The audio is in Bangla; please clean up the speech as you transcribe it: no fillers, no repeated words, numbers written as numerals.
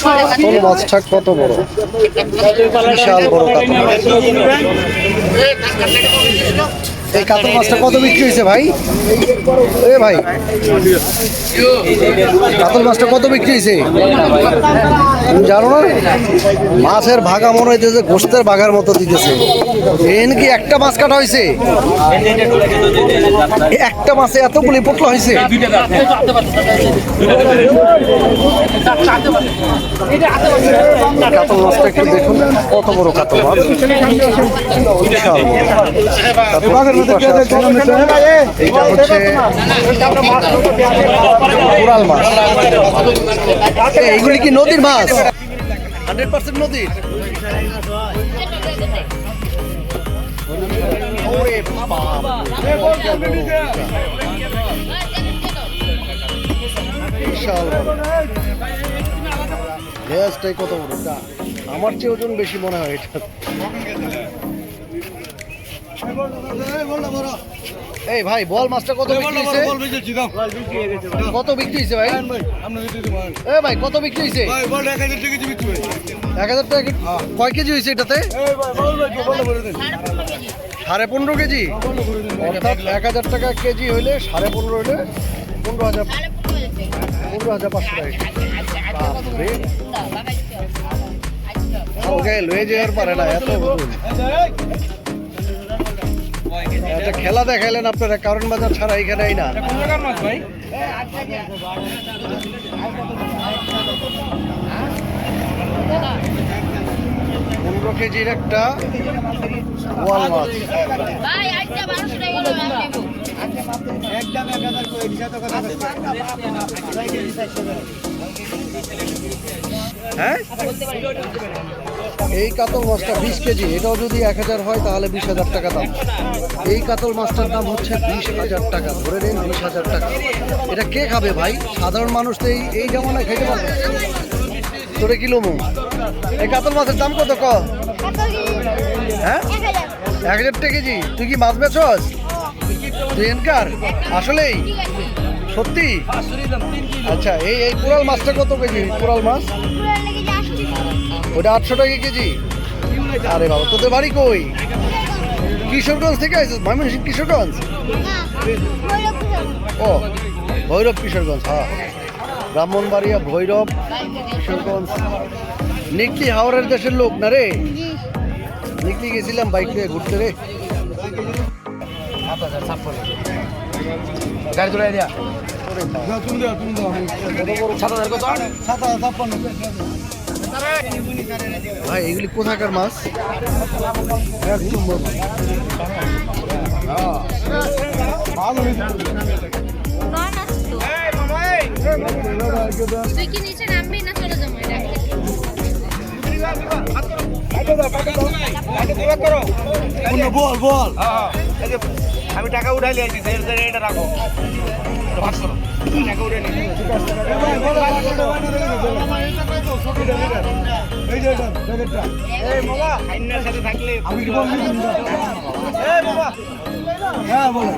কাতল মাছটা কত বড়, বিশাল বড় কাতল মাছ। এই কাতল মাছটা কত বিক্রি হয়েছে ভাই? এ ভাই, কাতল মাছটা কত বিক্রি হয়েছে তুমি জানো না? মাছের ভাগা মনে হইতেছে গোস্তের ভাগার মতো দিতেছে। এন কি একটা মাছ কাটা হয়েছে? একটা মাছে এতগুলি পোটলা হয়েছে? কাতল মাছটা একটু দেখুন, কত বড় কাতল মাছ, বিশাল এইটা হচ্ছে কোরাল মাছ। এইগুলি কি নদীর মাছ? 100% নদীর? ওরে বাপ, বিশাল লেজটাই কত বড়, আমার চেয়ে ওজন বেশি মনে হয় এটা। এই ভাই, বল মাছটা কত বিক্রি হয়েছে? কত বিক্রি হয়েছে ভাই? এ ভাই, কত বিক্রি হয়েছে? 1000 টাকা। কয় কেজি হয়েছে এটাতে? 15.5 কেজি। অর্থাৎ 1000 টাকা কেজি হইলে 15.5 হইলে 15,500 টাকা। ওকে লয়ে যাওয়ার পারে না এত। একটা খেলা দেখাইলেন আপনারা, কারণ বাজার ছাড়া এখানেই না। 15 কেজির একটা বোয়াল মাছ। হ্যাঁ, এই কাতল মাছটা 20 কেজি, এটাও যদি 1000 হয় তাহলে 20,000 টাকা দাম। এই কাতল মাছটার দাম হচ্ছে 20,000 টাকা, ধরে নিন 20,000 টাকা। এটা কে খাবে ভাই? সাধারণ মানুষ তো এই জামানায় খেতে পারবে। তোরে কিলো মু এই কাতল মাছের দাম কত? হ্যাঁ, 1000 টাকা কেজি। তুই কি মাছ বেচস? তুই এনকার আসলেই সত্যি? আচ্ছা, এই কোরাল মাছটা কত কেজি? কোরাল মাছ ওটা 800 টাকা কেজি। আরে বাবা, তোদের বাড়ি কই? কিশোরগঞ্জ থেকে আসছিস? ময়মনসিংহ, কিশোরগঞ্জ? ও, ভৈরব, কিশোরগঞ্জ। হ্যাঁ, ব্রাহ্মণবাড়িয়া, ভৈরব, কিশোরগঞ্জ। নিকলি হাওড়ের দেশের লোক না রে? নিকলি গেছিলাম বাইক নিয়ে ঘুরতে রে। গাড়ি চলে দিয়া ভাই, এগুলি কোথাকার মাছ? তুই কি নিচে নামবি না চলে যাবো? বল বল, আমি টাকা উঠাই লিয়েছি, এটা রাখো, ভাগ করো, টাকা উঠে সাথে থাকলে হ্যাঁ বলো।